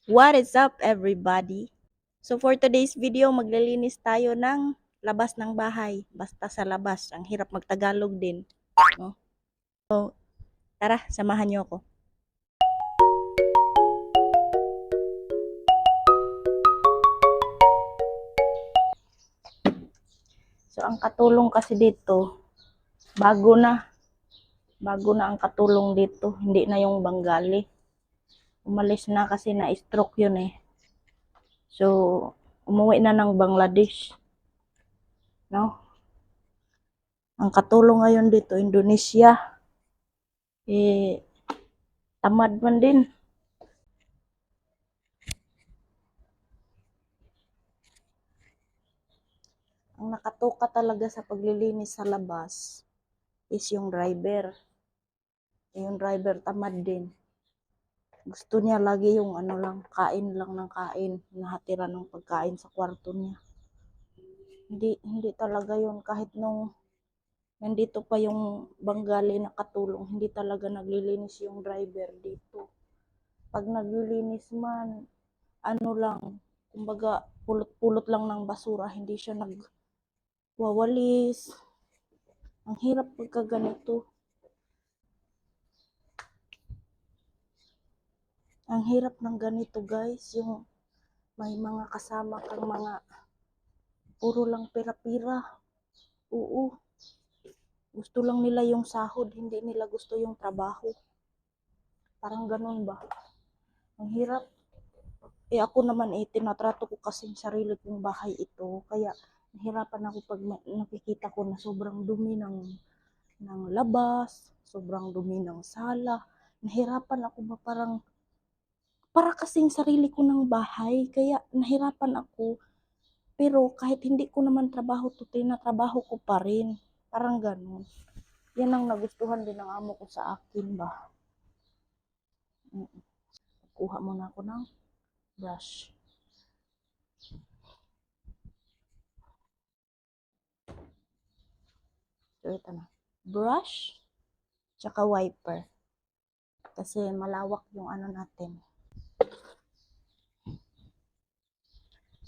What is up, everybody? So for today's video, maglilinis tayo ng labas ng bahay. Basta sa labas. Ang hirap magtagalog din. No? So, tara, samahan niyo ako. So ang katulong kasi dito, bago na ang katulong dito. Hindi na yung Bengali. Umalis na kasi na-stroke yun eh. So, umuwi na ng Bangladesh. No? Ang katulong ngayon dito, Indonesia. Tamad man din. Ang nakatuka talaga sa paglilinis sa labas is yung driver. Yung driver tamad din. Gusto niya lagi yung kain lang ng kain, nahatiran ng pagkain sa kwarto niya. Hindi talaga yun, kahit nung nandito pa yung Bengali na katulong, hindi talaga naglilinis yung driver dito. Pag naglilinis man, kumbaga pulot-pulot lang ng basura, hindi siya nagwawalis. Ang hirap pagka ganito. Ang hirap ng ganito, guys, yung may mga kasama kang mga puro lang pira-pira. Oo. Gusto lang nila yung sahod, hindi nila gusto yung trabaho. Parang ganun ba? Ang hirap. Ako naman tinatrato ko kasing sarili kong bahay ito. Kaya nahirapan ako pag nakikita ko na sobrang dumi ng labas, sobrang dumi ng sala. Nahirapan ako ba para kasing sarili ko ng bahay. Kaya nahirapan ako. Pero kahit hindi ko naman trabaho to, tinatrabaho ko pa rin. Parang ganun. Yan ang nagustuhan din ng amo ko sa akin ba. Kuha muna ako ng brush. So ito na. Brush, tsaka wiper. Kasi malawak yung natin.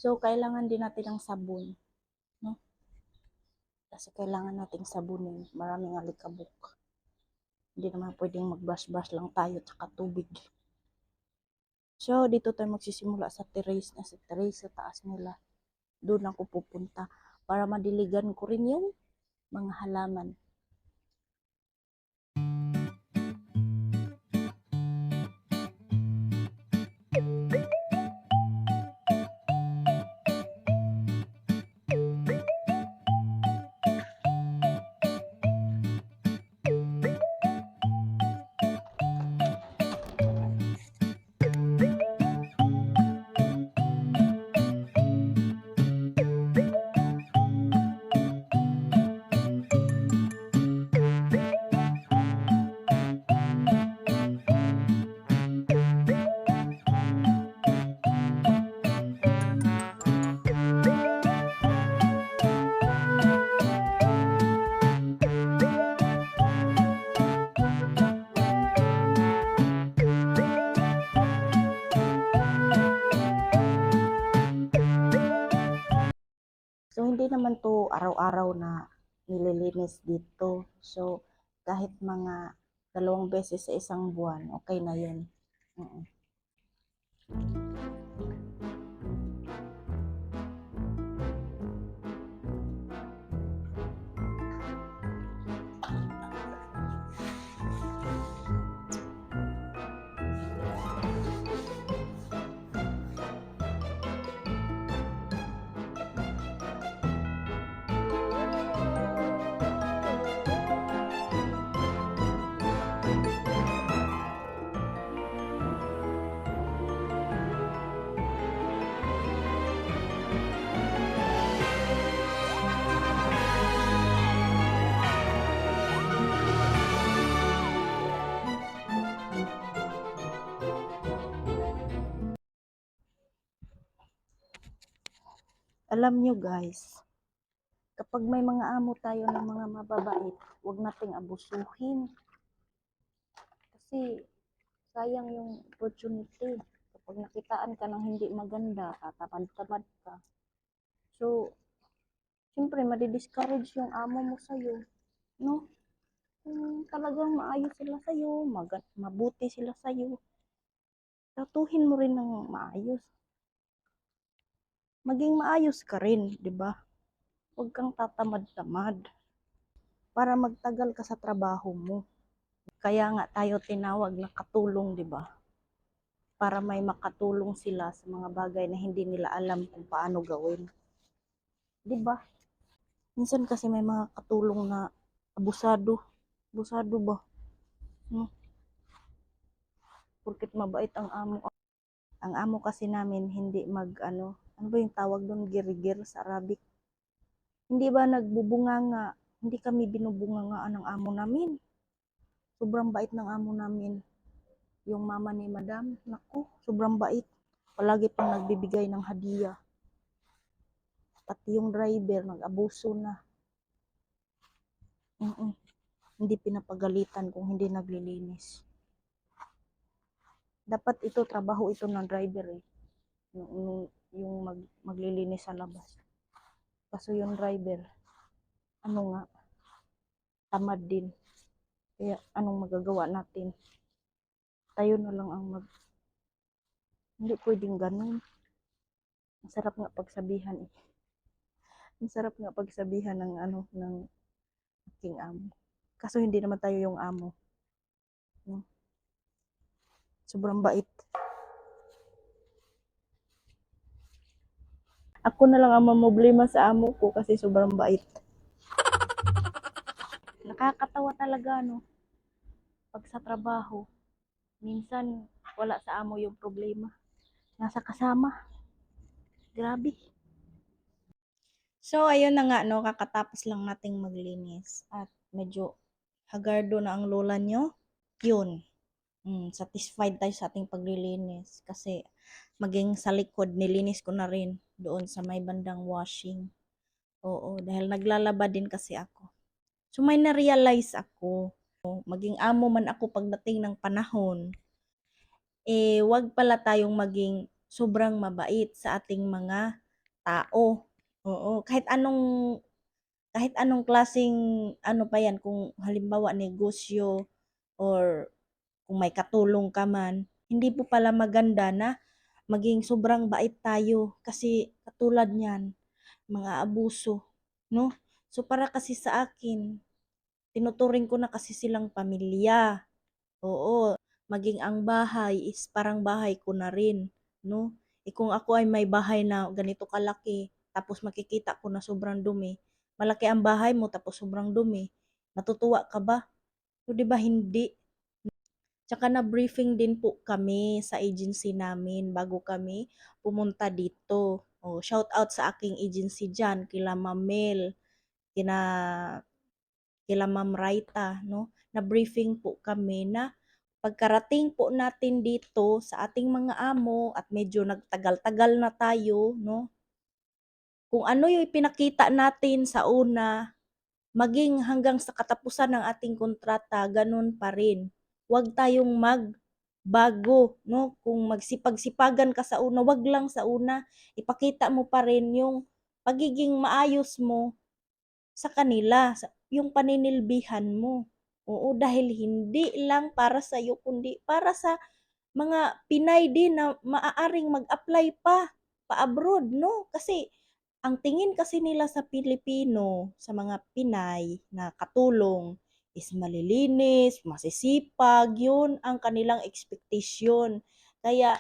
So kailangan din natin ng sabon. No? Kasi kailangan nating sabunin. Maraming alikabok. Hindi naman pwedeng mag-brush-brush lang tayo tsaka tubig. So, dito tayo magsisimula sa terrace sa taas nila. Doon ako pupunta para madiligan ko rin yung mga halaman. So, hindi naman to araw-araw na nililinis dito. So, kahit mga 2 beses sa isang buwan, okay na yun. Alam nyo guys, kapag may mga amo tayo ng mga mababait, huwag nating abusuhin. Kasi sayang yung opportunity. Kapag nakita makitaan ka ng hindi maganda, tatamad-tamad ka. So, siyempre madi-discourage yung amo mo sa'yo, no? Kung talagang maayos sila sa'yo, mabuti sila sa'yo, tratuhin mo rin ng maayos. Maging maayos ka rin, di ba? Huwag kang tatamad-tamad para magtagal ka sa trabaho mo. Kaya nga tayo tinawag na katulong, di ba? Para may makatulong sila sa mga bagay na hindi nila alam kung paano gawin. Di ba? Minsan kasi may mga katulong na abusado. Abusado ba? Hmm? Porket mabait ang amo. Ang amo kasi namin hindi ano ba yung tawag doon, girigir sa Arabic. Hindi ba nagbubunganga, hindi kami binubungangaan ng amo namin. Sobrang bait ng amo namin. Yung mama ni Madam, naku, sobrang bait. Palagi pang nagbibigay ng hadiah. Pati yung driver, nag-abuso na. Hindi pinapagalitan kung hindi naglilinis. Dapat ito, trabaho ito ng driver eh. Yung maglilinis sa labas. Kaso yung driver, tamad din. Kaya anong magagawa natin? Tayo na lang ang hindi pwedeng ganun. Ang sarap nga pagsabihan eh. Ang sarap nga pagsabihan ng aking amo. Kaso hindi naman tayo yung amo. No? Sobrang bait. Ako na lang ang mamblema sa amo ko kasi sobrang bait. Nakakatawa talaga, no? Pag sa trabaho, minsan wala sa amo yung problema. Nasa kasama. Grabe. So, ayun na nga, no? Kakatapos lang nating maglinis. At medyo hagardo na ang lola nyo. Yun. Satisfied tayo sa ating paglilinis. Kasi, maging sa likod, nilinis ko na rin doon sa may bandang washing. Oo, dahil naglalaba din kasi ako. So, may na-realize ako. Maging amo man ako pagdating ng panahon, wag pala tayong maging sobrang mabait sa ating mga tao. Oo, kahit anong klaseng pa yan, kung halimbawa negosyo or kung may katulong ka man, hindi po pala maganda na maging sobrang bait tayo kasi katulad niyan, mga abuso, no? So para kasi sa akin, tinuturing ko na kasi silang pamilya. Oo, maging ang bahay is parang bahay ko na rin, no? Kung ako ay may bahay na ganito kalaki, tapos makikita ko na sobrang dumi, malaki ang bahay mo tapos sobrang dumi, matutuwa ka ba? So, di ba hindi? Tsaka na-briefing din po kami sa agency namin bago kami pumunta dito. Shout out sa aking agency dyan, kila Ma'am Mel, kina kila Ma'am Raita, no? Na-briefing po kami na pagkarating po natin dito sa ating mga amo at medyo nagtagal-tagal na tayo, no? Kung ano yung ipinakita natin sa una, maging hanggang sa katapusan ng ating kontrata, ganun pa rin. Huwag tayong magbago, no? Kung magsipag-sipagan ka sa una, wag lang sa una. Ipakita mo pa rin yung pagiging maayos mo sa kanila, yung paninilbihan mo. Oo, dahil hindi lang para sa iyo, kundi para sa mga Pinay din na maaaring mag-apply pa-abroad, no? Kasi ang tingin kasi nila sa Pilipino, sa mga Pinay na katulong is malilinis, masisipag, yun ang kanilang expectation. Kaya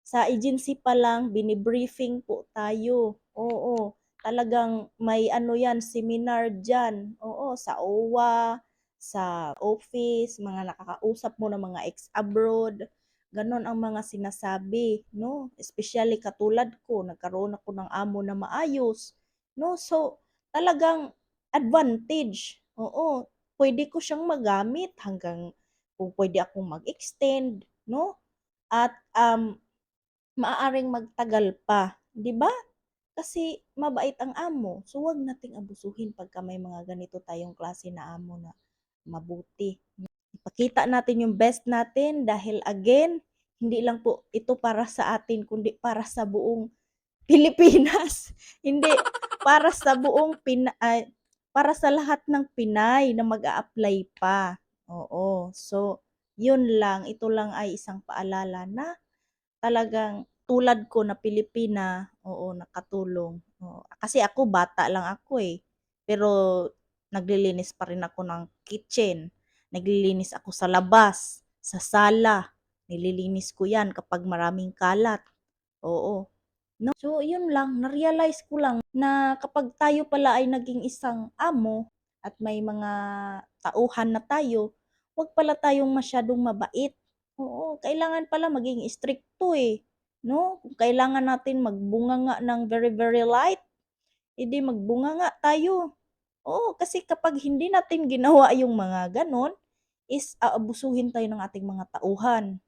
sa agency pa lang, binibriefing po tayo. Oo, talagang may yan, seminar dyan. Oo, sa OWA, sa office, mga nakakausap mo ng mga ex-abroad. Ganon ang mga sinasabi, no? Especially katulad ko, nagkaroon ako ng amo na maayos, no? So, talagang advantage. Oo, pwede ko siyang magamit hanggang kung pwede akong mag-extend, no? At maaaring magtagal pa, 'di ba? Kasi mabait ang amo. So wag nating abusuhin pagka may mga ganito tayong klase na amo na mabuti. Ipakita natin yung best natin dahil again, hindi lang po ito para sa atin kundi para sa buong Pilipinas. Hindi, para sa buong para sa lahat ng Pinay na mag-a-apply pa. Oo. So, yun lang. Ito lang ay isang paalala na talagang tulad ko na Pilipina, oo, nakatulong. Oo. Kasi ako bata lang ako eh. Pero naglilinis pa rin ako ng kitchen. Naglilinis ako sa labas, sa sala. Nililinis ko yan kapag maraming kalat. Oo. No? So, yun lang, na-realize ko lang na kapag tayo pala ay naging isang amo at may mga tauhan na tayo, wag pala tayong masyadong mabait. Oo, kailangan pala maging stricto eh. No? Kung kailangan natin magbunga nga ng very very light, edi magbunga nga tayo. Oo, kasi kapag hindi natin ginawa yung mga ganon, is aabusuhin tayo ng ating mga tauhan.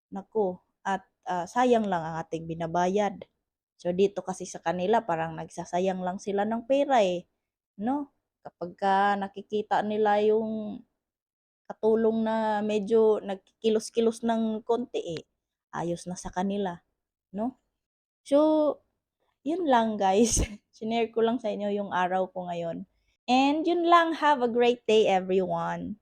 Nako, at sayang lang ang ating binabayad. So dito kasi sa kanila parang nagsasayang lang sila ng pera eh, no? Kapagka nakikita nila yung katulong na medyo nagkikilos-kilos ng konti eh, ayos na sa kanila, no? So, yun lang guys. Shinare ko lang sa inyo yung araw ko ngayon. And yun lang, have a great day everyone.